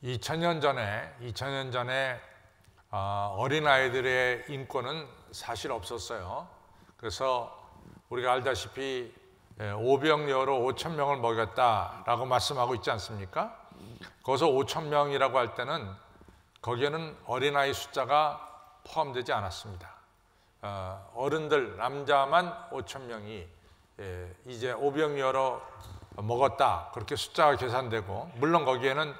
2000년 전에 어린아이들의 인권은 사실 없었어요. 그래서 우리가 알다시피 오병여로 5,000명을 먹였다라고 말씀하고 있지 않습니까? 거기서 5,000명이라고 할 때는 거기에는 어린아이 숫자가 포함되지 않았습니다. 어른들, 남자만 5,000명이 이제 오병여로 먹었다, 그렇게 숫자가 계산되고, 물론 거기에는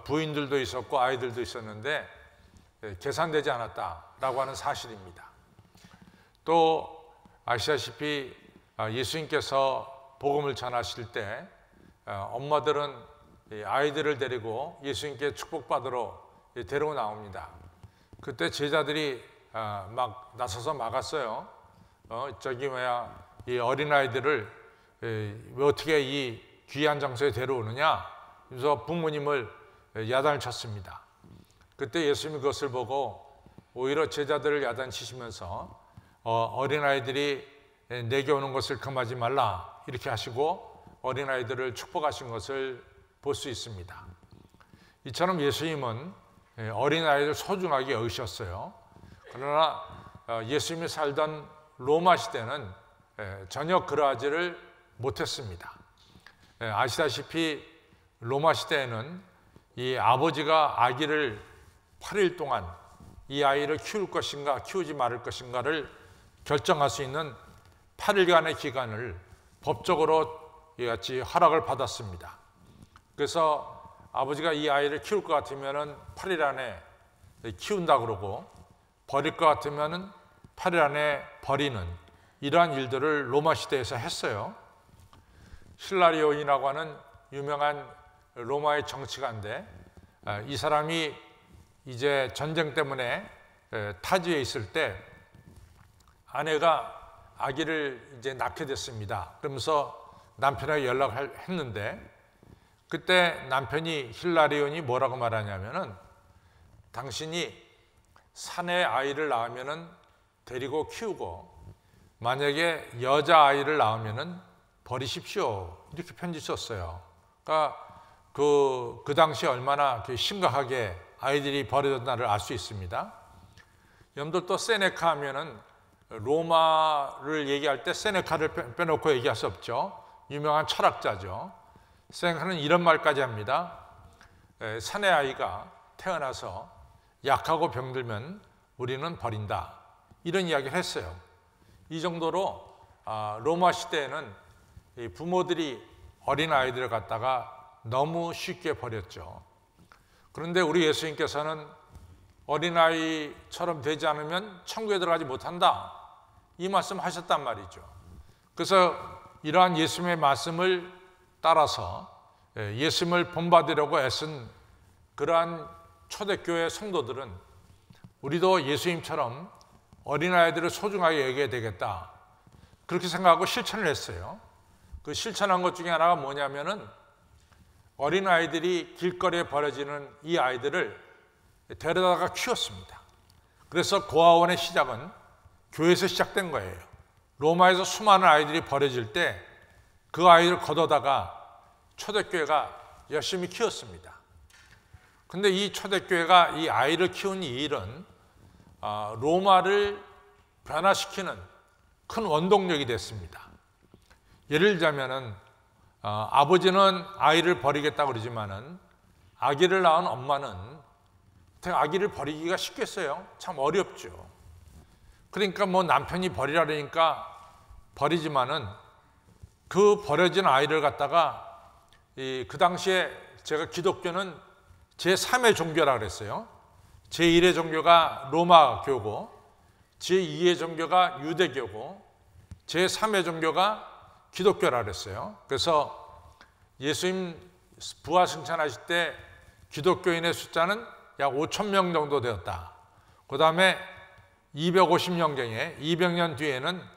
부인들도 있었고 아이들도 있었는데 계산되지 않았다라고 하는 사실입니다. 또 아시다시피 예수님께서 복음을 전하실 때 엄마들은 아이들을 데리고 예수님께 축복받으러 데리고 나옵니다. 그때 제자들이 막 나서서 막았어요. 이 어린아이들을 왜 어떻게 이 귀한 장소에 데려오느냐, 그래서 부모님을 야단을 쳤습니다. 그때 예수님이 그것을 보고 오히려 제자들을 야단치시면서 어린아이들이 내게 오는 것을 금하지 말라, 이렇게 하시고 어린아이들을 축복하신 것을 볼 수 있습니다. 이처럼 예수님은 어린아이를 소중하게 여기셨어요. 그러나 예수님이 살던 로마 시대는 전혀 그러하지를 못했습니다. 아시다시피 로마 시대에는 이 아버지가 아기를 8일 동안 이 아이를 키울 것인가 키우지 말을 것인가를 결정할 수 있는 8일간의 기간을 법적으로 이같이 허락을 받았습니다. 그래서 아버지가 이 아이를 키울 것 같으면 8일 안에 키운다 그러고, 버릴 것 같으면 8일 안에 버리는 이러한 일들을 로마 시대에서 했어요. hillarion이라고 하는 유명한 로마의 정치가인데, 이 사람이 이제 전쟁 때문에 타지에 있을 때 아내가 아기를 이제 낳게 됐습니다. 그러면서 남편에게 연락을 했는데, 그때 남편이 hillarion이 뭐라고 말하냐면은, 당신이 산에 아이를 낳으면은 데리고 키우고 만약에 여자아이를 낳으면은 버리십시오, 이렇게 편지 썼어요. 그러니까 그 당시에 얼마나 심각하게 아이들이 버려졌나를 알 수 있습니다. 여러분들 또 세네카 하면은 로마를 얘기할 때 세네카를 빼놓고 얘기할 수 없죠. 유명한 철학자죠. 세네카는 이런 말까지 합니다. 산의 아이가 태어나서 약하고 병들면 우리는 버린다, 이런 이야기를 했어요. 이 정도로 로마 시대에는 부모들이 어린아이들을 갖다가 너무 쉽게 버렸죠. 그런데 우리 예수님께서는 어린아이처럼 되지 않으면 천국에 들어가지 못한다, 이 말씀 하셨단 말이죠. 그래서 이러한 예수님의 말씀을 따라서 예수님을 본받으려고 애쓴 그러한 초대교회 성도들은 우리도 예수님처럼 어린아이들을 소중하게 여겨야 되겠다, 그렇게 생각하고 실천을 했어요. 그 실천한 것 중에 하나가 뭐냐면은, 어린아이들이 길거리에 버려지는 이 아이들을 데려다가 키웠습니다. 그래서 고아원의 시작은 교회에서 시작된 거예요. 로마에서 수많은 아이들이 버려질 때 그 아이를 걷어다가 초대교회가 열심히 키웠습니다. 근데 이 초대교회가 이 아이를 키운 이 일은 로마를 변화시키는 큰 원동력이 됐습니다. 예를 들자면은 아버지는 아이를 버리겠다고 그러지만은 아기를 낳은 엄마는 아기를 버리기가 쉽겠어요? 참 어렵죠. 그러니까 뭐 남편이 버리라 그러니까 버리지만은 그 버려진 아이를 갖다가 그 당시에 제가 기독교는 제3의 종교라 그랬어요. 제1의 종교가 로마교고, 제2의 종교가 유대교고, 제3의 종교가 기독교라 그랬어요. 그래서 예수님 부활승천하실 때 기독교인의 숫자는 약 5,000명 정도 되었다. 그 다음에 250년경에 200년 뒤에는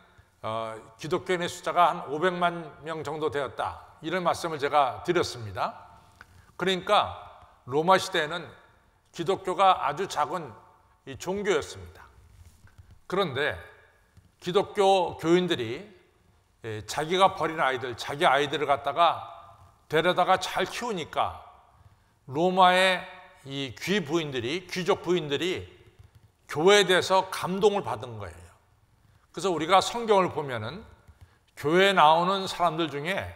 기독교인의 숫자가 한 500만 명 정도 되었다, 이런 말씀을 제가 드렸습니다. 그러니까 로마 시대에는 기독교가 아주 작은 이 종교였습니다. 그런데 기독교 교인들이 자기가 버린 아이들, 자기 아이들을 갖다가 데려다가 잘 키우니까 로마의 이 귀족 부인들이 교회에 대해서 감동을 받은 거예요. 그래서 우리가 성경을 보면은 교회에 나오는 사람들 중에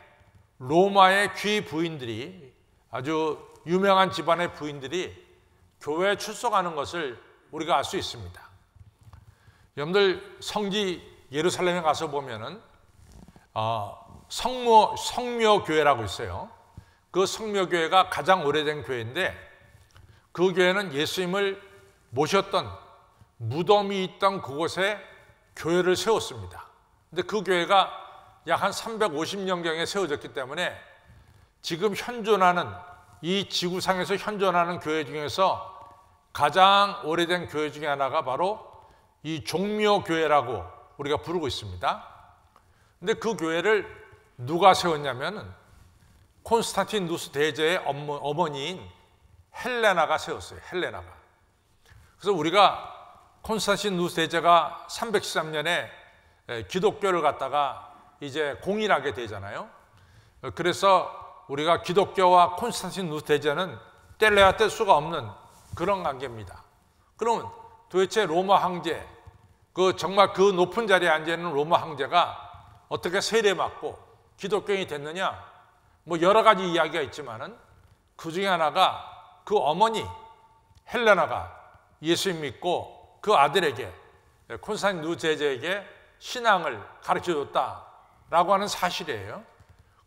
로마의 귀 부인들이, 아주 유명한 집안의 부인들이 교회에 출석하는 것을 우리가 알 수 있습니다. 여러분들 성지 예루살렘에 가서 보면은 성묘교회라고 있어요. 그 성묘교회가 가장 오래된 교회인데, 그 교회는 예수님을 모셨던 무덤이 있던 그곳에 교회를 세웠습니다. 근데 그 교회가 약 한 350년경에 세워졌기 때문에 지금 현존하는, 이 지구상에서 현존하는 교회 중에서 가장 오래된 교회 중에 하나가 바로 이 종묘교회라고 우리가 부르고 있습니다. 근데 그 교회를 누가 세웠냐면은 콘스탄티누스 대제의 어머니인 헬레나가 세웠어요. 헬레나가. 그래서 우리가 콘스탄티누스 대제가 313년에 기독교를 갖다가 이제 공인하게 되잖아요. 그래서 우리가 기독교와 콘스탄티누스 대제는 뗄래야 뗄 수가 없는 그런 관계입니다. 그러면 도대체 로마 황제, 정말 그 높은 자리에 앉아 있는 로마 황제가 어떻게 세례받고 기독교인이 됐느냐? 뭐 여러 가지 이야기가 있지만은 그 중에 하나가 그 어머니 헬레나가 예수님 믿고 그 아들에게, 콘스탄티누스 대제에게 신앙을 가르쳐줬다라고 하는 사실이에요.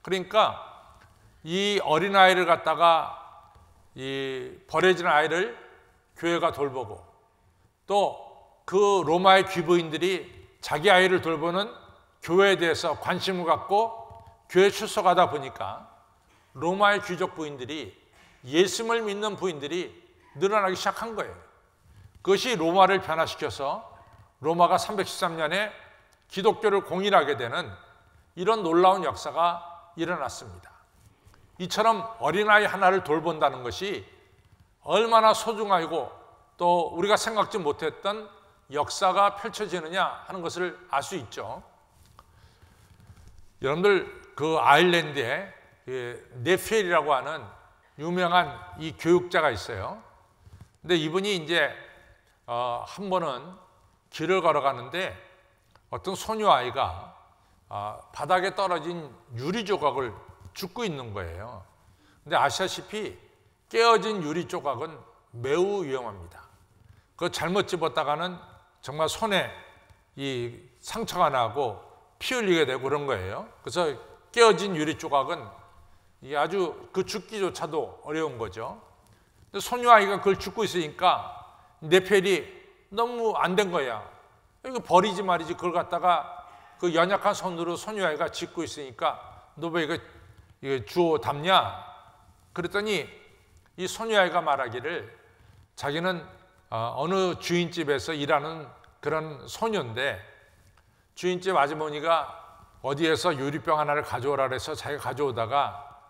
그러니까 이 어린아이를 갖다가, 이 버려진 아이를 교회가 돌보고, 또 그 로마의 귀부인들이 자기 아이를 돌보는 교회에 대해서 관심을 갖고 교회에 출석하다 보니까 로마의 귀족 부인들이, 예수님을 믿는 부인들이 늘어나기 시작한 거예요. 그것이 로마를 변화시켜서 로마가 313년에 기독교를 공인하게 되는 이런 놀라운 역사가 일어났습니다. 이처럼 어린아이 하나를 돌본다는 것이 얼마나 소중하고 또 우리가 생각지 못했던 역사가 펼쳐지느냐 하는 것을 알 수 있죠. 여러분들 그 아일랜드에 네피엘이라고 하는 유명한 이 교육자가 있어요. 근데 이분이 이제 한 번은 길을 걸어가는데 어떤 소녀 아이가 바닥에 떨어진 유리 조각을 줍고 있는 거예요. 근데 아시다시피 깨어진 유리 조각은 매우 위험합니다. 그거 잘못 집었다가는 정말 손에 이 상처가 나고 피 흘리게 되고 그런 거예요. 그래서 깨어진 유리 조각은 이게 아주 그 줍기조차도 어려운 거죠. 근데 소녀 아이가 그걸 줍고 있으니까 네펠이 너무 안 된 거야. 이거 버리지 말이지. 그걸 갖다가 그 연약한 손으로 소녀 아이가 짚고 있으니까 너 왜 이거 주워 담냐? 그랬더니 이 소녀 아이가 말하기를 자기는 어느 주인집에서 일하는 그런 소녀인데 주인집 아주머니가 어디에서 유리병 하나를 가져오라 그래서 자기가 가져오다가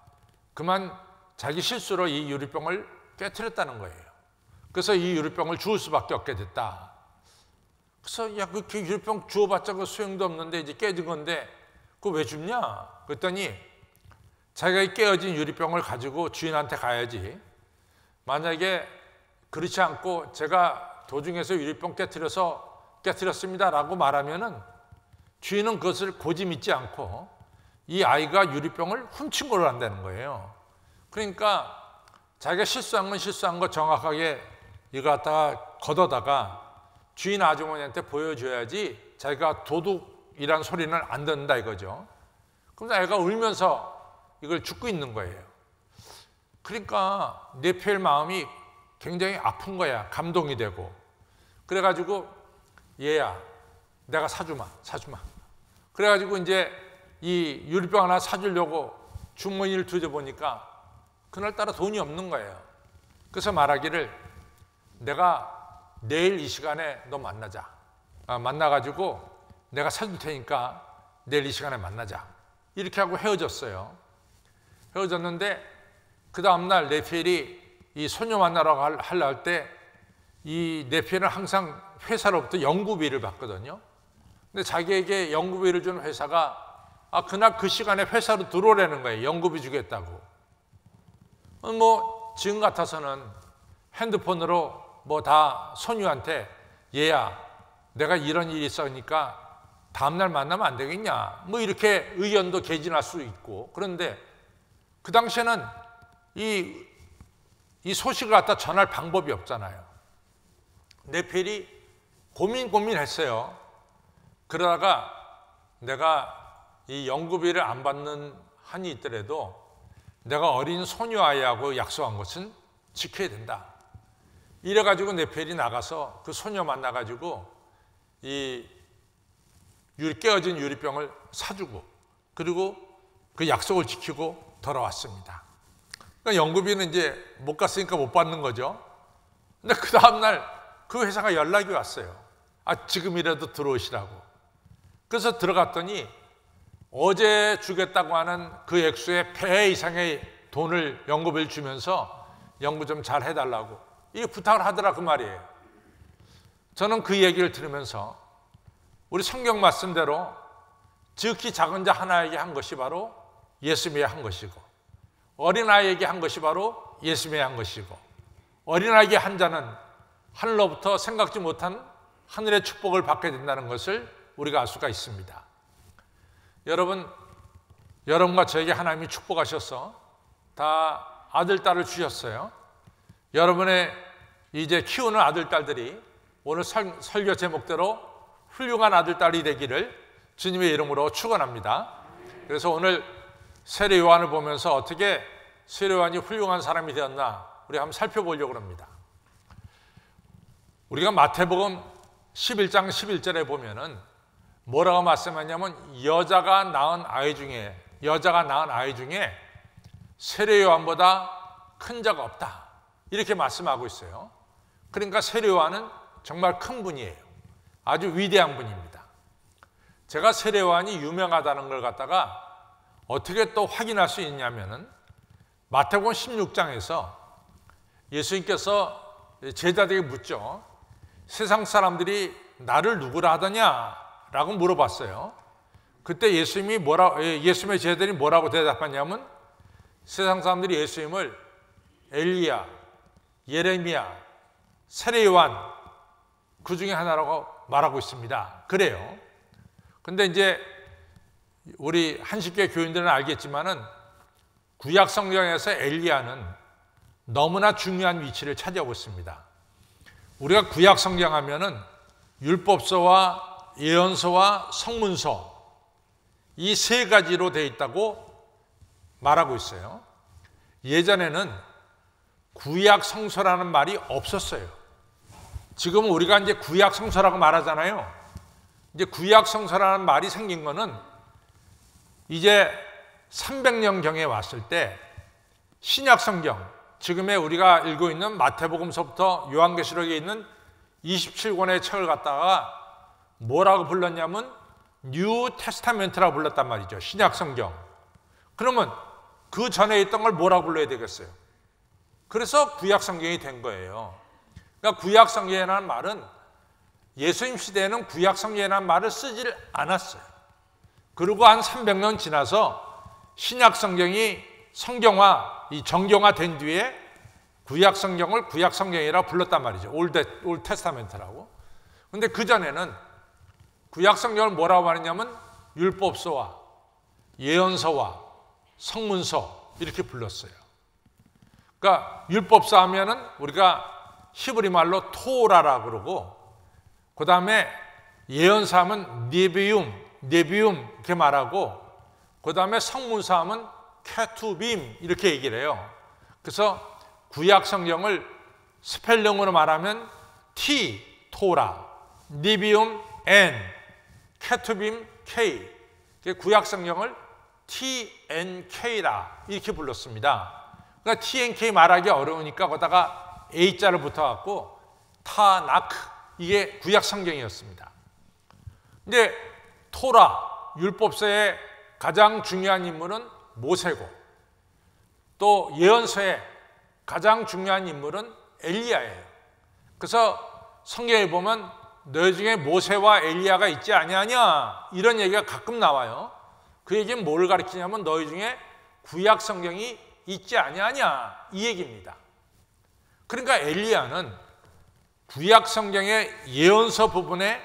그만 자기 실수로 이 유리병을 깨트렸다는 거예요. 그래서 이 유리병을 주울 수밖에 없게 됐다. 그래서 야, 그 유리병 주워봤자 그 소용도 없는데 이제 깨진 건데 그거 왜 줍냐? 그랬더니 자기가 이 깨어진 유리병을 가지고 주인한테 가야지. 만약에 그렇지 않고 제가 도중에서 유리병 깨트렸습니다 라고 말하면은 주인은 그것을 고지 믿지 않고 이 아이가 유리병을 훔친 걸로 한다는 거예요. 그러니까 자기가 실수한 건 실수한 거 정확하게 이거 갖다가 걷어다가 주인 아주머니한테 보여줘야지 자기가 도둑이란 소리는 안 듣는다 이거죠. 그럼 애가 울면서 이걸 줍고 있는 거예요. 그러니까 네피엘 마음이 굉장히 아픈 거야. 감동이 되고. 그래가지고 얘야 내가 사주마. 그래가지고 이제 이 유리병 하나 사주려고 주머니를 뒤져보니까 그날따라 돈이 없는 거예요. 그래서 말하기를 내가 내일 이 시간에 너 만나자. 만나가지고 내가 사줄 테니까 내일 이 시간에 만나자. 이렇게 하고 헤어졌어요. 헤어졌는데 그 다음날 네피엘이 이 소녀 만나러 하려 할 때 이 네피엘은 항상 회사로부터 연구비를 받거든요. 근데 자기에게 연구비를 주는 회사가 그날 그 시간에 회사로 들어오라는 거예요. 연구비 주겠다고. 뭐 지금 같아서는 핸드폰으로 뭐 다 손주한테 얘야 내가 이런 일이 있으니까 다음날 만나면 안 되겠냐 뭐 이렇게 의견도 개진할 수 있고, 그런데 그 당시에는 이 소식을 갖다 전할 방법이 없잖아요. 네펠이 고민했어요. 그러다가 내가 이 연구비를 안 받는 한이 있더라도 내가 어린 소녀 아이하고 약속한 것은 지켜야 된다. 이래가지고 네펠이 나가서 그 소녀 만나가지고 이 깨어진 유리병을 사주고 그리고 그 약속을 지키고 돌아왔습니다. 그러니까 연구비는 이제 못 갔으니까 못 받는 거죠. 근데 그 다음날 그 회사가 연락이 왔어요. 아, 지금이라도 들어오시라고. 그래서 들어갔더니 어제 주겠다고 하는 그 액수의 배 이상의 돈을 연구비를 주면서 연구 좀 잘 해달라고 이 부탁을 하더라 그 말이에요. 저는 그 얘기를 들으면서 우리 성경 말씀대로 지극히 작은 자 하나에게 한 것이 바로 예수님이 한 것이고, 어린아이에게 한 것이 바로 예수님이 한 것이고, 어린아이에게 한 자는 하늘로부터 생각지 못한 하늘의 축복을 받게 된다는 것을 우리가 알 수가 있습니다. 여러분과 저에게 하나님이 축복하셔서 다 아들, 딸을 주셨어요. 여러분의 이제 키우는 아들, 딸들이 오늘 설교 제목대로 훌륭한 아들, 딸이 되기를 주님의 이름으로 축원합니다. 그래서 오늘 세례 요한을 보면서 어떻게 세례 요한이 훌륭한 사람이 되었나 우리 한번 살펴보려고 합니다. 우리가 마태복음 11장 11절에 보면은 뭐라고 말씀하냐면 여자가 낳은 아이 중에 세례 요한보다 큰 자가 없다 이렇게 말씀하고 있어요. 그러니까 세례 요한은 정말 큰 분이에요. 아주 위대한 분입니다. 제가 세례 요한이 유명하다는 걸 갖다가 어떻게 또 확인할 수 있냐면은 마태복음 16장에서 예수님께서 제자들에게 묻죠. 세상 사람들이 나를 누구라 하더냐라고 물어봤어요. 그때 예수님의 제자들이 뭐라고 대답하냐면 세상 사람들이 예수님을 엘리야, 예레미야, 세례 요한 그 중에 하나라고 말하고 있습니다. 그래요. 근데 이제 우리 한식교 교인들은 알겠지만은 구약 성경에서 엘리야는 너무나 중요한 위치를 차지하고 있습니다. 우리가 구약 성경 하면은 율법서와 예언서와 성문서 이 세 가지로 되어 있다고 말하고 있어요. 예전에는 구약 성서라는 말이 없었어요. 지금 우리가 이제 구약 성서라고 말하잖아요. 이제 구약 성서라는 말이 생긴 거는 이제 300년경에 왔을 때 신약 성경, 지금의 우리가 읽고 있는 마태복음서부터 요한계시록에 있는 27권의 책을 갖다가 뭐라고 불렀냐면 뉴 테스타멘트라고 불렀단 말이죠. 신약 성경. 그러면 그 전에 있던 걸 뭐라고 불러야 되겠어요? 그래서 구약 성경이 된 거예요. 그러니까 구약 성경이라는 말은 예수님 시대에는 구약 성경이라는 말을 쓰질 않았어요. 그리고 한 300년 지나서 신약 성경이 성경화, 이 정경화된 뒤에 구약 성경을 구약 성경이라고 불렀단 말이죠. 올 테스타멘트라고. 근데 그 전에는 구약 성경을 뭐라고 말했냐면 율법서와 예언서와 성문서 이렇게 불렀어요. 그러니까 율법서 하면은 우리가 히브리 말로 토라라 그러고, 그 다음에 예언서 하면 네비움 이렇게 말하고, 그 다음에 성문서 하면 케투빔 이렇게 얘기를 해요. 그래서 구약 성경을 스펠링으로 말하면 T 토라, 네비움 N, 케투빔 K. 구약 성경을 TNK라 이렇게 불렀습니다. 그러니까 TNK 말하기 어려우니까 거기다가 A자를 붙어갖고 타나크, 이게 구약 성경이었습니다. 근데 토라, 율법서의 가장 중요한 인물은 모세고, 또 예언서의 가장 중요한 인물은 엘리야예요. 그래서 성경에 보면 너희 중에 모세와 엘리야가 있지 아니하냐 이런 얘기가 가끔 나와요. 그 얘기는 뭘 가리키냐면 너희 중에 구약 성경이 있지 아니하냐 이 얘기입니다. 그러니까 엘리야는 구약 성경의 예언서 부분의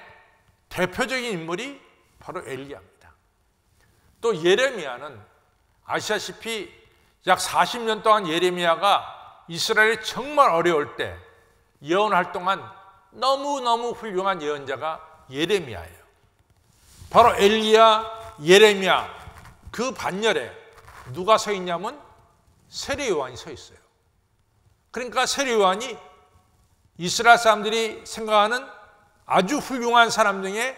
대표적인 인물이 바로 엘리야입니다. 또 예레미야는 아시다시피 약 40년 동안 예레미야가 이스라엘이 정말 어려울 때 예언할 동안 너무너무 훌륭한 예언자가 예레미야예요. 바로 엘리야, 예레미야 그 반열에 누가 서 있냐면 세례 요한이 서 있어요. 그러니까 세례 요한이 이스라엘 사람들이 생각하는 아주 훌륭한 사람 중에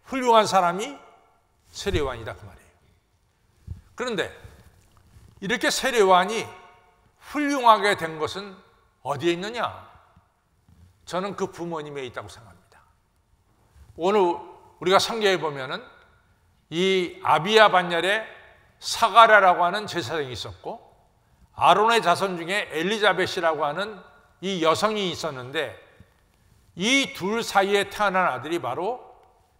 훌륭한 사람이 세례 요한이다 그 말이에요. 그런데 이렇게 세례 요한이 훌륭하게 된 것은 어디에 있느냐? 저는 그 부모님에 있다고 생각합니다. 오늘 우리가 성경에 보면은 이 아비야 반열에 사가랴라고 하는 제사장이 있었고 아론의 자손 중에 엘리자벳이라고 하는 이 여성이 있었는데 이 둘 사이에 태어난 아들이 바로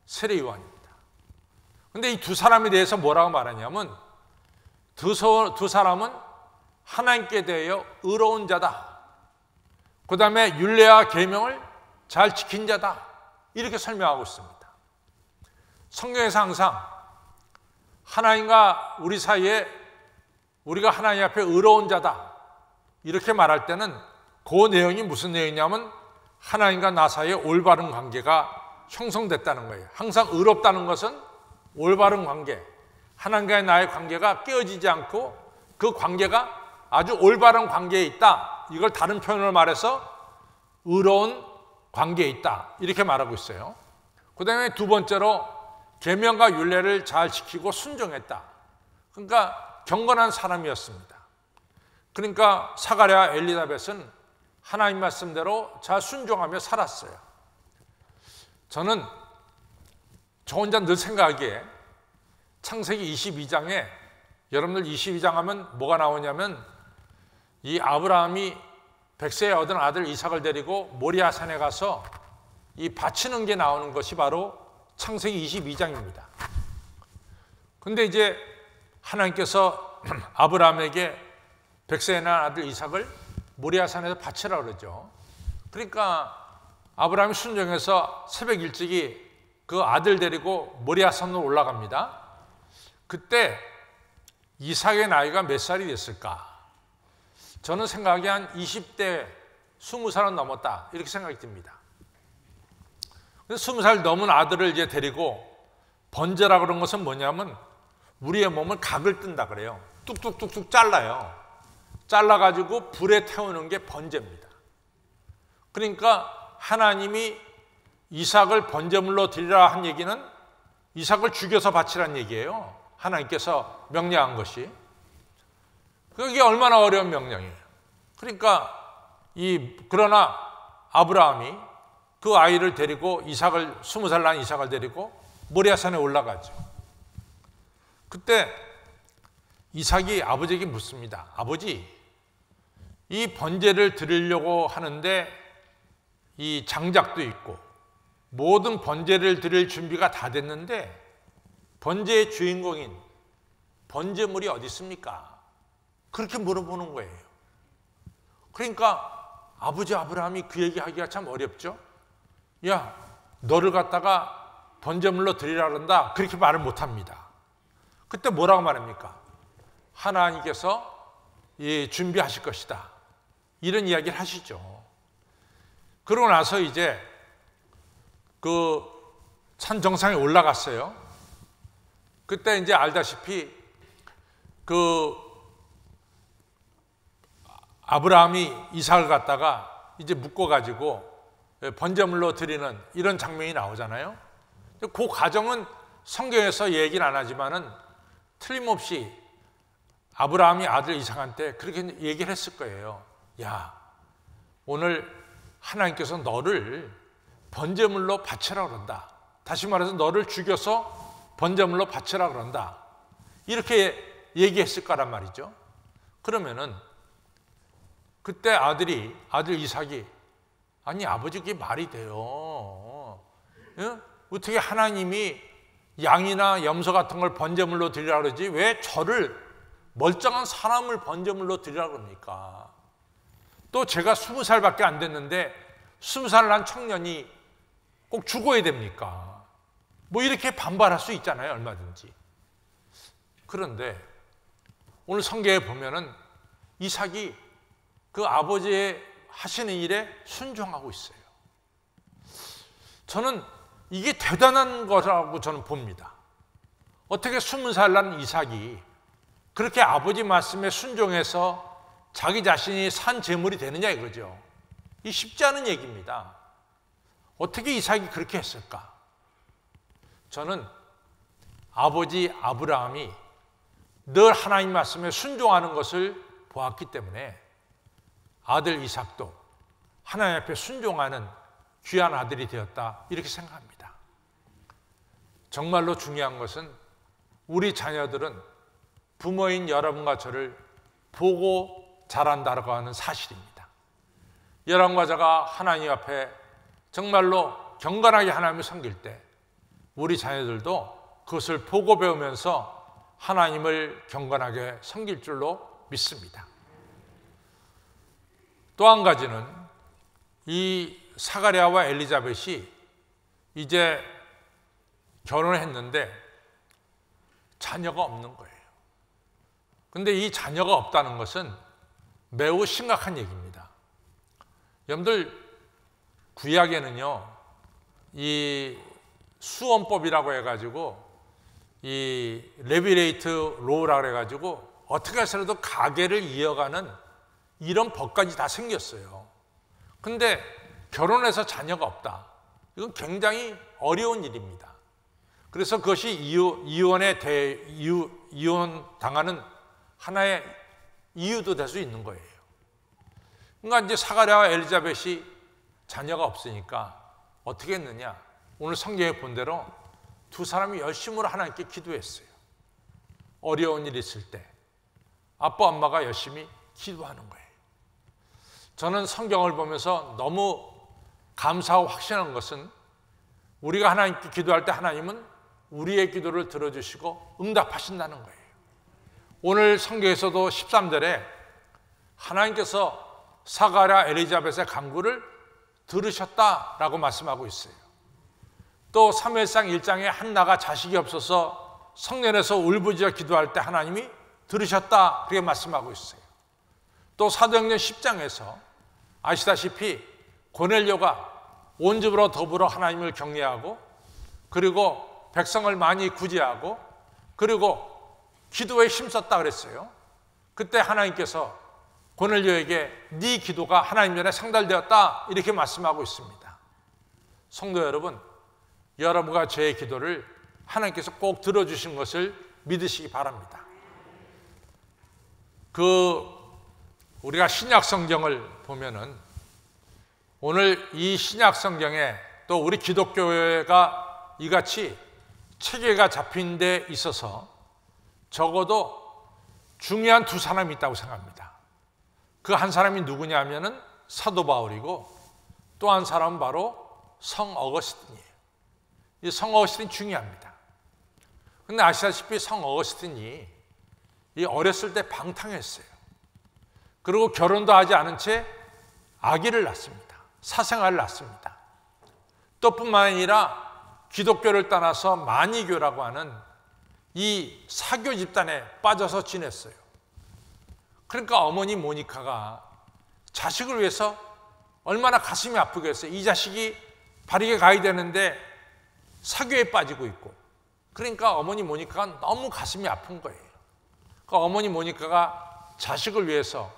세례 요한입니다. 그런데 이 두 사람에 대해서 뭐라고 말하냐면 두 사람은 하나님께 대하여 의로운 자다. 그 다음에 율례와 계명을 잘 지킨 자다. 이렇게 설명하고 있습니다. 성경에서 항상 하나님과 우리 사이에 우리가 하나님 앞에 의로운 자다. 이렇게 말할 때는 그 내용이 무슨 내용이냐면 하나님과 나 사이에 올바른 관계가 형성됐다는 거예요. 항상 의롭다는 것은 올바른 관계, 하나님과의 나의 관계가 깨어지지 않고 그 관계가 아주 올바른 관계에 있다. 이걸 다른 표현으로 말해서 의로운 관계에 있다. 이렇게 말하고 있어요. 그 다음에 두 번째로 계명과 율례를 잘 지키고 순종했다. 그러니까 경건한 사람이었습니다. 그러니까 사가랴 엘리사벳은 하나님 말씀대로 잘 순종하며 살았어요. 저는 저 혼자 늘 생각하기에 창세기 22장에 여러분들 22장 하면 뭐가 나오냐면 이 아브라함이 100세에 얻은 아들 이삭을 데리고 모리아산에 가서 이 바치는 게 나오는 것이 바로 창세기 22장입니다. 근데 이제 하나님께서 아브라함에게 100세에 난 아들 이삭을 모리아산에서 바치라 그러죠. 그러니까 아브라함이 순종해서 새벽 일찍이 그 아들 데리고 모리아산으로 올라갑니다. 그때 이삭의 나이가 몇 살이 됐을까? 저는 생각이 한 20대 20살은 넘었다 이렇게 생각이 듭니다. 20살 넘은 아들을 이제 데리고 번제라 그런 것은 뭐냐면 우리의 몸을 각을 뜬다 그래요. 뚝뚝뚝뚝 잘라요. 잘라가지고 불에 태우는 게 번제입니다. 그러니까 하나님이 이삭을 번제물로 드리라 한 얘기는 이삭을 죽여서 바치라는 얘기예요. 하나님께서 명령한 것이. 그게 얼마나 어려운 명령이에요. 그러니까 그러나 아브라함이 그 아이를 데리고 20살 난 이삭을 데리고 모리아산에 올라가죠. 그때 이삭이 아버지에게 묻습니다. 아버지, 이 번제를 드리려고 하는데 이 장작도 있고 모든 번제를 드릴 준비가 다 됐는데 번제의 주인공인 번제물이 어디 있습니까? 그렇게 물어보는 거예요. 그러니까 아버지 아브라함이 그 얘기하기가 참 어렵죠. 야, 너를 갖다가 번제물로 드리라 그런다. 그렇게 말을 못합니다. 그때 뭐라고 말합니까? 하나님께서 준비하실 것이다. 이런 이야기를 하시죠. 그러고 나서 이제 그 산 정상에 올라갔어요. 그때 이제 알다시피 그 아브라함이 이삭을 갖다가 이제 묶어가지고 번제물로 드리는 이런 장면이 나오잖아요. 그 과정은 성경에서 얘기는 안 하지만은 틀림없이 아브라함이 아들 이삭한테 그렇게 얘기를 했을 거예요. 야, 오늘 하나님께서 너를 번제물로 바치라 그런다. 다시 말해서 너를 죽여서 번제물로 바치라 그런다. 이렇게 얘기했을 거란 말이죠. 그러면은 그때 아들 이삭이 아니 아버지 그게 말이 돼요. 예? 어떻게 하나님이 양이나 염소 같은 걸 번제물로 드리라 그러지 왜 저를 멀쩡한 사람을 번제물로 드리라 그럽니까? 또 제가 20살밖에 안 됐는데 20살 난 청년이 꼭 죽어야 됩니까? 뭐 이렇게 반발할 수 있잖아요, 얼마든지. 그런데 오늘 성경에 보면은 이삭이 그 아버지의 하시는 일에 순종하고 있어요. 저는 이게 대단한 거라고 저는 봅니다. 어떻게 20살 난 이삭이 그렇게 아버지 말씀에 순종해서 자기 자신이 산 제물이 되느냐 이거죠. 이 쉽지 않은 얘기입니다. 어떻게 이삭이 그렇게 했을까? 저는 아버지 아브라함이 늘 하나님 말씀에 순종하는 것을 보았기 때문에 아들 이삭도 하나님 앞에 순종하는 귀한 아들이 되었다 이렇게 생각합니다. 정말로 중요한 것은 우리 자녀들은 부모인 여러분과 저를 보고 자란다고 하는 사실입니다. 여러분과 제가 하나님 앞에 정말로 경건하게 하나님을 섬길 때 우리 자녀들도 그것을 보고 배우면서 하나님을 경건하게 섬길 줄로 믿습니다. 또 한 가지는 이 사가랴와 엘리자벳이 이제 결혼을 했는데 자녀가 없는 거예요. 근데 이 자녀가 없다는 것은 매우 심각한 얘기입니다. 여러분들 구약에는요, 이 수원법이라고 해가지고 이 레비레이트 로우라고 해가지고 어떻게 해서라도 가계를 이어가는 이런 법까지 다 생겼어요. 근데 결혼해서 자녀가 없다. 이건 굉장히 어려운 일입니다. 그래서 그것이 이혼 당하는 하나의 이유도 될 수 있는 거예요. 그러니까 이제 사가랴와 엘리자벳이 자녀가 없으니까 어떻게 했느냐? 오늘 성경에 본 대로 두 사람이 열심으로 하나님께 기도했어요. 어려운 일이 있을 때 아빠 엄마가 열심히 기도하는 거예요. 저는 성경을 보면서 너무 감사하고 확신한 것은 우리가 하나님께 기도할 때 하나님은 우리의 기도를 들어주시고 응답하신다는 거예요. 오늘 성경에서도 13절에 하나님께서 사가랴 엘리자벳의 간구를 들으셨다라고 말씀하고 있어요. 또 사무엘상 1장에 한나가 자식이 없어서 성전에서 울부짖어 기도할 때 하나님이 들으셨다 그렇게 말씀하고 있어요. 또 사도행전 10장에서 아시다시피 고넬료가 온 집으로 더불어 하나님을 경외하고 그리고 백성을 많이 구제하고 그리고 기도에 힘썼다 그랬어요. 그때 하나님께서 고넬료에게 네 기도가 하나님 전에 상달되었다 이렇게 말씀하고 있습니다. 성도 여러분, 여러분과 제 기도를 하나님께서 꼭 들어주신 것을 믿으시기 바랍니다. 우리가 신약 성경을 보면은 오늘 이 신약 성경에 또 우리 기독교회가 이같이 체계가 잡힌 데 있어서 적어도 중요한 두 사람이 있다고 생각합니다. 그 한 사람이 누구냐면은 사도 바울이고 또 한 사람은 바로 성 어거스틴이에요. 이 성 어거스틴이 중요합니다. 근데 아시다시피 성 어거스틴이 이 어렸을 때 방탕했어요. 그리고 결혼도 하지 않은 채 아기를 낳습니다. 사생아를 낳습니다. 또 뿐만 아니라 기독교를 떠나서 마니교라고 하는 이 사교 집단에 빠져서 지냈어요. 그러니까 어머니 모니카가 자식을 위해서 얼마나 가슴이 아프겠어요. 이 자식이 바르게 가야 되는데 사교에 빠지고 있고, 그러니까 어머니 모니카가 너무 가슴이 아픈 거예요. 그러니까 어머니 모니카가 자식을 위해서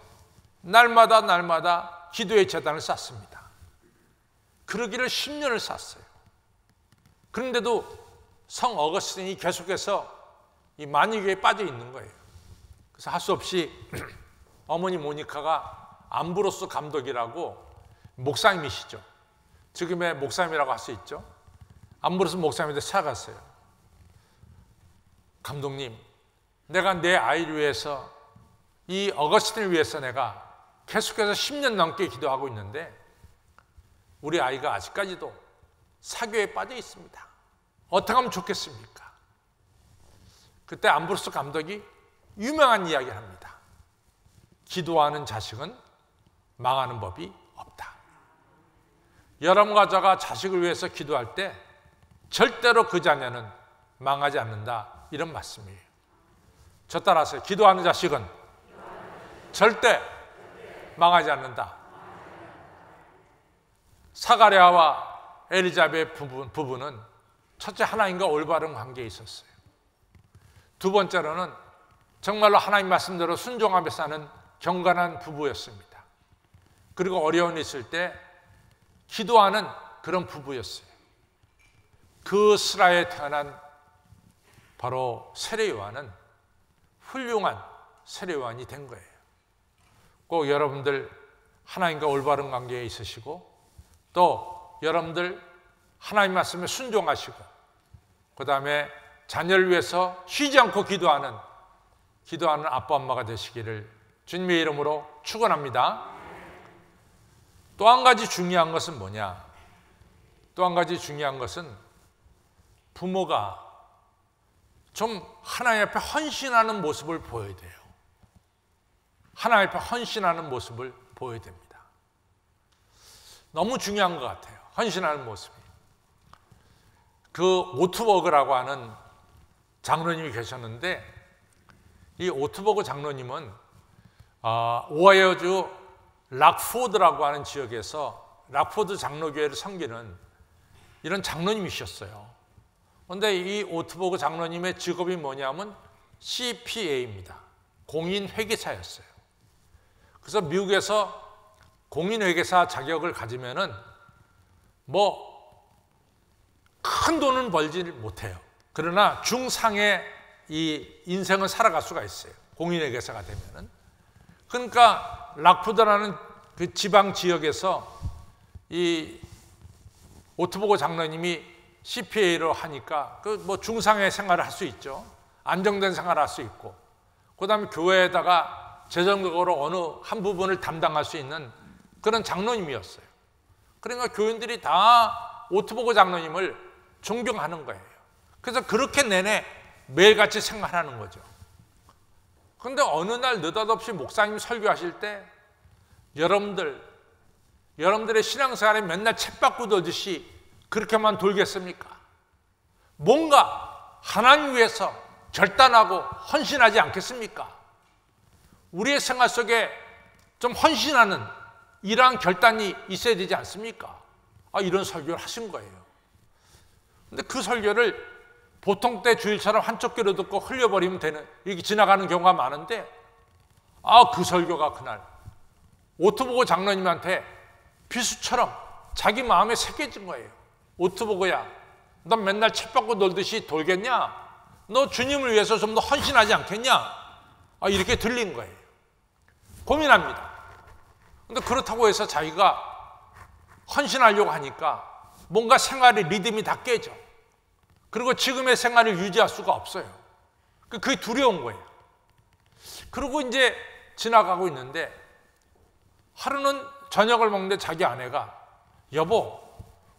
날마다 기도의 제단을 쌓습니다. 그러기를 10년을 쌓았어요. 그런데도 성 어거스틴이 계속해서 이 마니교에 빠져 있는 거예요. 그래서 할 수 없이 어머니 모니카가 암브로스 감독이라고 목사님이시죠. 지금의 목사님이라고 할 수 있죠. 암브로스 목사님한테 찾아갔어요. 감독님, 내가 내 아이를 위해서 이 어거스틴을 위해서 내가 계속해서 10년 넘게 기도하고 있는데 우리 아이가 아직까지도 사교에 빠져 있습니다. 어떻게 하면 좋겠습니까? 그때 암브로스 감독이 유명한 이야기를 합니다. 기도하는 자식은 망하는 법이 없다. 여러분 가자가 자식을 위해서 기도할 때 절대로 그 자녀는 망하지 않는다, 이런 말씀이에요. 저 따라서 기도하는 자식은 절대 망하지 않는다. 사가랴와 엘리자벳 부부는 첫째 하나님과 올바른 관계에 있었어요. 두 번째로는 정말로 하나님 말씀대로 순종하며 사는 경건한 부부였습니다. 그리고 어려운 일 있을 때 기도하는 그런 부부였어요. 그 스라에 태어난 바로 세례 요한은 훌륭한 세례 요한이 된 거예요. 꼭 여러분들 하나님과 올바른 관계에 있으시고, 또 여러분들 하나님 말씀에 순종하시고, 그 다음에 자녀를 위해서 쉬지 않고 기도하는 아빠 엄마가 되시기를 주님의 이름으로 축원합니다. 또 한 가지 중요한 것은 뭐냐? 또 한 가지 중요한 것은 부모가 좀 하나님 앞에 헌신하는 모습을 보여야 돼요. 하나님 앞에 헌신하는 모습을 보여야 됩니다. 너무 중요한 것 같아요. 헌신하는 모습이. 그 오트버그라고 하는 장로님이 계셨는데, 이 오트버그 장로님은 오하이오주 락포드라고 하는 지역에서 락포드 장로교회를 섬기는 이런 장로님이셨어요. 그런데 이 오트버그 장로님의 직업이 뭐냐면 CPA입니다. 공인회계사였어요. 그래서 미국에서 공인회계사 자격을 가지면은 큰 돈은 벌지 못해요. 그러나 중상의 이 인생을 살아갈 수가 있어요. 공인회계사가 되면은. 그러니까 락푸드라는 그 지방 지역에서 이 오트버그 장로님이 CPA로 하니까 중상의 생활을 할 수 있죠. 안정된 생활을 할 수 있고, 그 다음에 교회에다가 재정적으로 어느 한 부분을 담당할 수 있는 그런 장로님이었어요. 그러니까 교인들이 다 오트버그 장로님을 존경하는 거예요. 그래서 그렇게 내내 매일같이 생활하는 거죠. 그런데 어느 날 느닷없이 목사님 설교하실 때 여러분들의 신앙생활에 맨날 쳇바퀴 돌듯이 그렇게만 돌겠습니까? 뭔가 하나님 위해서 결단하고 헌신하지 않겠습니까? 우리의 생활 속에 좀 헌신하는 이러한 결단이 있어야 되지 않습니까? 이런 설교를 하신 거예요. 근데 그 설교를 보통 때 주일처럼 한쪽 귀로 듣고 흘려버리면 되는, 이렇게 지나가는 경우가 많은데, 그 설교가 그날 오트버그 장로님한테 비수처럼 자기 마음에 새겨진 거예요. 오트버그야, 너 맨날 쳇바퀴 돌듯이 돌겠냐? 너 주님을 위해서 좀 더 헌신하지 않겠냐? 이렇게 들린 거예요. 고민합니다. 근데 그렇다고 해서 자기가 헌신하려고 하니까 뭔가 생활의 리듬이 다 깨져. 그리고 지금의 생활을 유지할 수가 없어요. 그게 두려운 거예요. 그리고 이제 지나가고 있는데, 하루는 저녁을 먹는데 자기 아내가, 여보,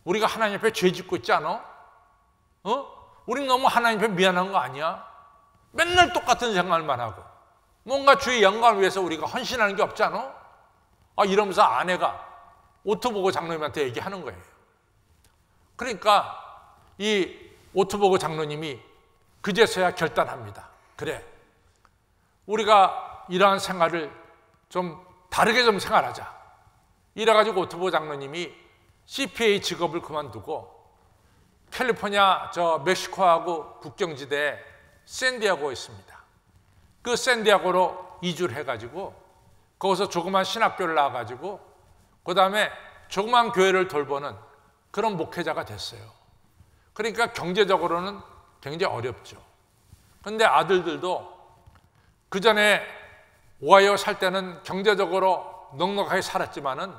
우리가 하나님 앞에 죄 짓고 있지 않아? 우리 너무 하나님 앞에 미안한 거 아니야? 맨날 똑같은 생활만 하고 뭔가 주의 영광을 위해서 우리가 헌신하는 게 없지 않아? 이러면서 아내가 오트버그 장로님한테 얘기하는 거예요. 그러니까 이 오트버그 장로님이 그제서야 결단합니다. 그래, 우리가 이러한 생활을 좀 다르게 좀 생활하자. 이래가지고 오트버그 장로님이 CPA 직업을 그만두고 캘리포니아 멕시코하고 국경지대에 샌디에고에 있습니다. 그 샌디에고로 이주를 해가지고 거기서 조그만 신학교를 나와가지고 그 다음에 조그만 교회를 돌보는 그런 목회자가 됐어요. 그러니까 경제적으로는 굉장히 어렵죠. 그런데 아들들도 그 전에 오하이오 살 때는 경제적으로 넉넉하게 살았지만은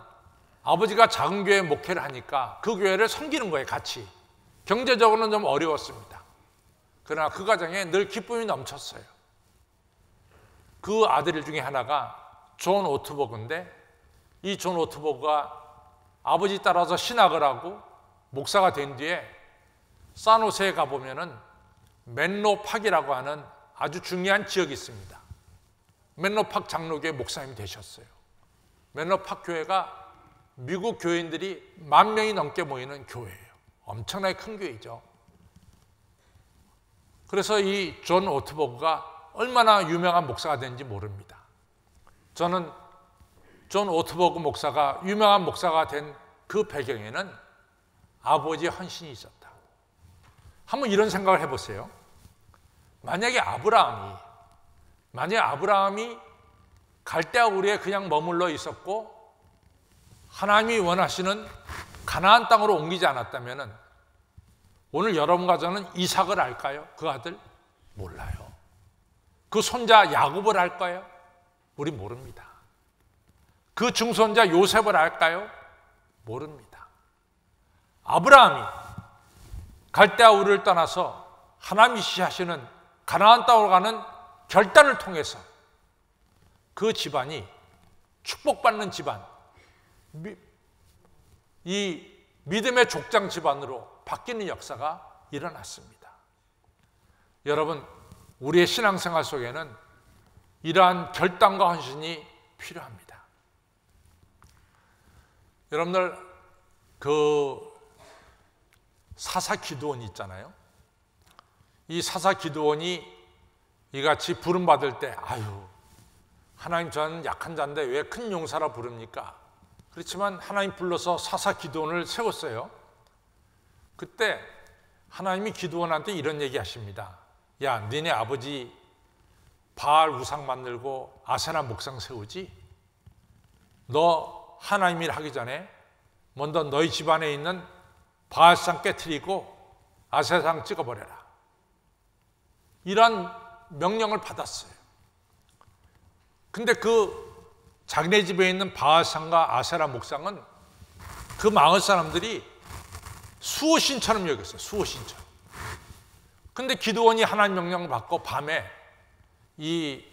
아버지가 작은 교회 목회를 하니까 그 교회를 섬기는 거예요, 같이. 경제적으로는 좀 어려웠습니다. 그러나 그 과정에 늘 기쁨이 넘쳤어요. 그 아들 중에 하나가 존 오트버그인데, 이 존 오트버그가 아버지 따라서 신학을 하고 목사가 된 뒤에 산호세에 가보면은 맨로팍이라고 하는 아주 중요한 지역이 있습니다. 맨로팍 장로교회 목사님이 되셨어요. 맨로팍 교회가 미국 교인들이 10,000명이 넘게 모이는 교회예요. 엄청나게 큰 교회죠. 그래서 이 존 오트버그가 얼마나 유명한 목사가 된지 모릅니다. 저는 존 오트버그 목사가 유명한 목사가 된 그 배경에는 아버지의 헌신이 있었다. 한번 이런 생각을 해보세요. 만약에 아브라함이 갈대아 우리에 그냥 머물러 있었고 하나님이 원하시는 가나안 땅으로 옮기지 않았다면 오늘 여러분과 저는 이삭을 알까요? 그 아들? 몰라요. 그 손자 야곱을 알까요? 우리 모릅니다. 그 증손자 요셉을 알까요? 모릅니다. 아브라함이 갈대아 우르를 떠나서 하나님이 지시하시는 가나안 땅으로 가는 결단을 통해서 그 집안이 축복받는 집안, 이 믿음의 족장 집안으로 바뀌는 역사가 일어났습니다. 여러분, 우리의 신앙생활 속에는 이러한 결단과 헌신이 필요합니다. 여러분들 그 사사 기드온이 있잖아요. 이 사사 기드온이 이같이 부름받을 때 하나님 저는 약한 자인데 왜 큰 용사라 부릅니까? 그렇지만 하나님 불러서 사사 기드온을 세웠어요. 그때 하나님이 기드온한테 이런 얘기 하십니다. 야, 니네 아버지 바알 우상 만들고 아세라 목상 세우지? 너 하나님 일 하기 전에 먼저 너희 집안에 있는 바알상 깨트리고 아세라상 찍어버려라. 이런 명령을 받았어요. 근데 그 자기네 집에 있는 바알상과 아세라 목상은 그 마을 사람들이 수호신처럼 여겼어요. 수호신처럼. 근데 기드온이 하나님 명령을 받고 밤에 이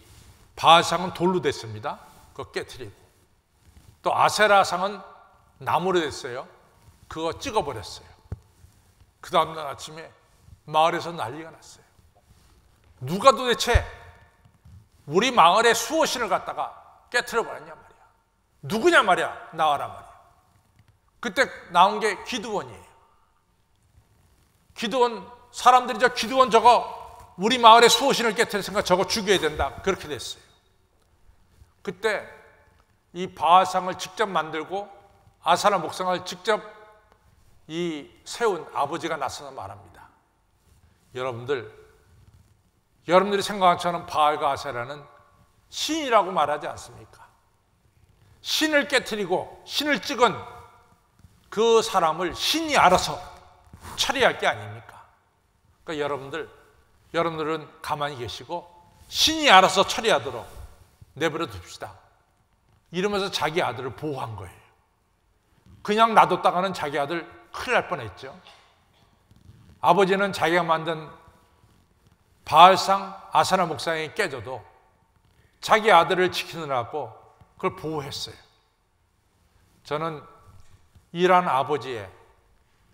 바알상은 돌로 됐습니다. 그거 깨트리고 또 아세라상은 나무로 됐어요. 그거 찍어버렸어요. 그 다음날 아침에 마을에서 난리가 났어요. 누가 도대체 우리 마을의 수호신을 갖다가 깨트려버렸냐 말이야. 누구냐 말이야. 나와라 말이야. 그때 나온 게 기드온이에요. 기드온 사람들이 기드온 저거 우리 마을의 수호신을 깨트렸으니까 저거 죽여야 된다. 그렇게 됐어요. 그때 이 바알상을 직접 만들고 아세라 목상을 직접 이 세운 아버지가 나서서 말합니다. 여러분들이 생각한 것처럼 바알과 아세라는 신이라고 말하지 않습니까? 신을 깨트리고 신을 찍은 그 사람을 신이 알아서 처리할 게 아닙니까? 그러니까 여러분들은 가만히 계시고 신이 알아서 처리하도록 내버려 둡시다. 이러면서 자기 아들을 보호한 거예요. 그냥 놔뒀다가는 자기 아들 큰일 날 뻔했죠. 아버지는 자기가 만든 바알상 아세라 목상이 깨져도 자기 아들을 지키느라고 그걸 보호했어요. 저는 이러한 아버지의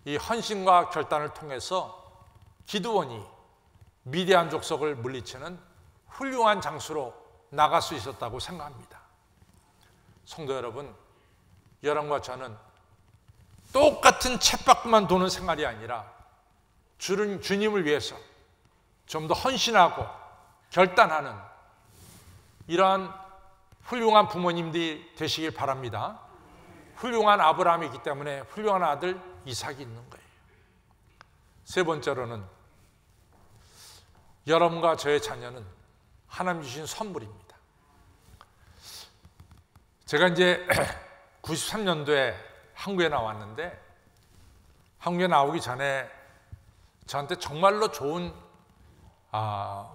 이 헌신과 결단을 통해서 기드온이 미디안 족속을 물리치는 훌륭한 장수로 나갈 수 있었다고 생각합니다. 성도 여러분, 여러분과 저는 똑같은 쳇바퀴만 도는 생활이 아니라 주님을 위해서 좀 더 헌신하고 결단하는 이러한 훌륭한 부모님들이 되시길 바랍니다. 훌륭한 아브라함이 있기 때문에 훌륭한 아들 이삭이 있는 거예요. 세 번째로는 여러분과 저의 자녀는 하나님 주신 선물입니다. 제가 이제 93년도에 한국에 나왔는데 한국에 나오기 전에 저한테 정말로 좋은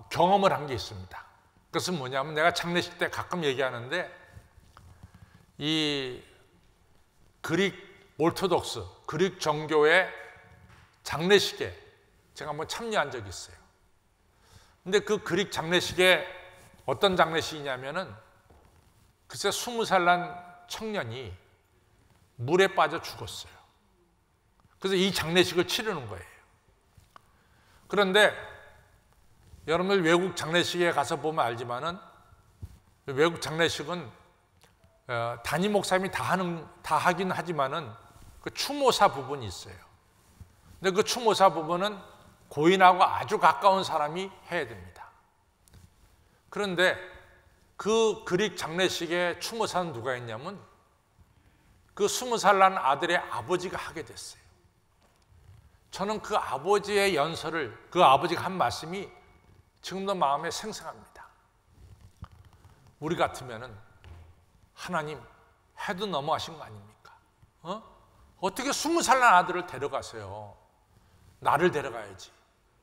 경험을 한 게 있습니다. 그것은 뭐냐면 내가 장례식 때 가끔 얘기하는데 이 그릭 오르토독스, 그릭 정교의 장례식에 제가 한번 참여한 적이 있어요. 근데 그 그릭 장례식에 어떤 장례식이냐면은 글쎄 20살 난 청년이 물에 빠져 죽었어요. 그래서 이 장례식을 치르는 거예요. 그런데 여러분들 외국 장례식에 가서 보면 알지만은 외국 장례식은 담임 목사님이 다 하긴 하지만은 그 추모사 부분이 있어요. 근데 그 추모사 부분은 고인하고 아주 가까운 사람이 해야 됩니다. 그런데 그 그릭 장례식에 추모사는 누가 했냐면 그 20살 난 아들의 아버지가 하게 됐어요. 저는 그 아버지의 연설을, 그 아버지가 한 말씀이 지금도 마음에 생생합니다. 우리 같으면은 하나님 해도 너무하신 거 아닙니까? 어떻게 20살 난 아들을 데려가세요? 나를 데려가야지.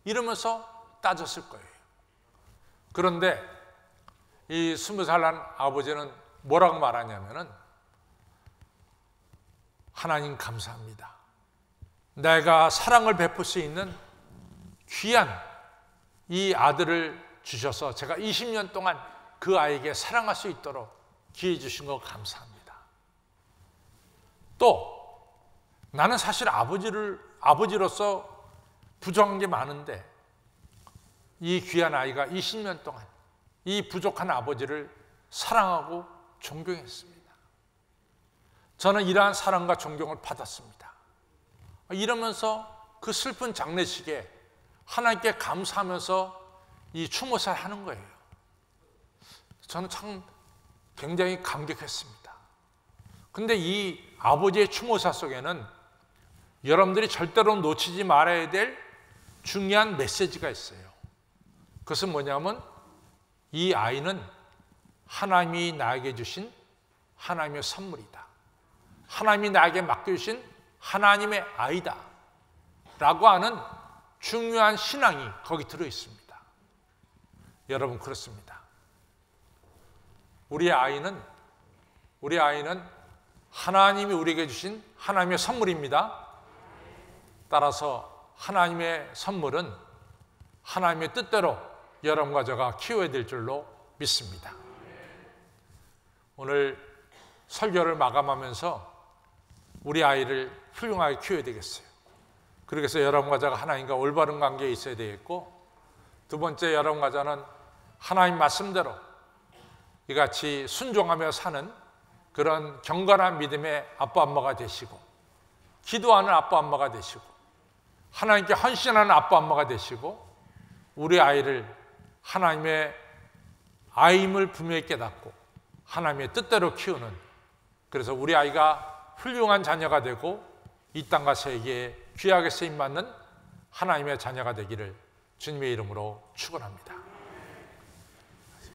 이러면서 따졌을 거예요. 그런데 이 20살 난 아버지는 뭐라고 말하냐면은 하나님 감사합니다. 내가 사랑을 베풀 수 있는 귀한 이 아들을 주셔서 제가 20년 동안 그 아이에게 사랑할 수 있도록 기회 주신 거 감사합니다. 또 나는 사실 아버지로서 부족한 게 많은데 이 귀한 아이가 20년 동안 이 부족한 아버지를 사랑하고 존경했습니다. 저는 이러한 사랑과 존경을 받았습니다. 이러면서 그 슬픈 장례식에 하나님께 감사하면서 이 추모사를 하는 거예요. 저는 참 굉장히 감격했습니다. 근데 이 아버지의 추모사 속에는 여러분들이 절대로 놓치지 말아야 될 중요한 메시지가 있어요. 그것은 뭐냐면 이 아이는 하나님이 나에게 주신 하나님의 선물이다. 하나님이 나에게 맡겨주신 하나님의 아이다 라고 하는 중요한 신앙이 거기 들어 있습니다. 여러분 그렇습니다. 우리 아이는 하나님이 우리에게 주신 하나님의 선물입니다. 따라서 하나님의 선물은 하나님의 뜻대로 여러분과 제가 키워야 될 줄로 믿습니다. 오늘 설교를 마감하면서 우리 아이를 훌륭하게 키워야 되겠어요. 그래서 여러분과 제가 하나님과 올바른 관계에 있어야 되겠고, 두 번째, 여러분과 저는 하나님 말씀대로 이같이 순종하며 사는 그런 경건한 믿음의 아빠 엄마가 되시고, 기도하는 아빠 엄마가 되시고, 하나님께 헌신하는 아빠 엄마가 되시고, 우리 아이를 하나님의 아임을 분명히 깨닫고 하나님의 뜻대로 키우는, 그래서 우리 아이가 훌륭한 자녀가 되고 이 땅과 세계에 귀하게 쓰임받는 하나님의 자녀가 되기를 주님의 이름으로 축원합니다.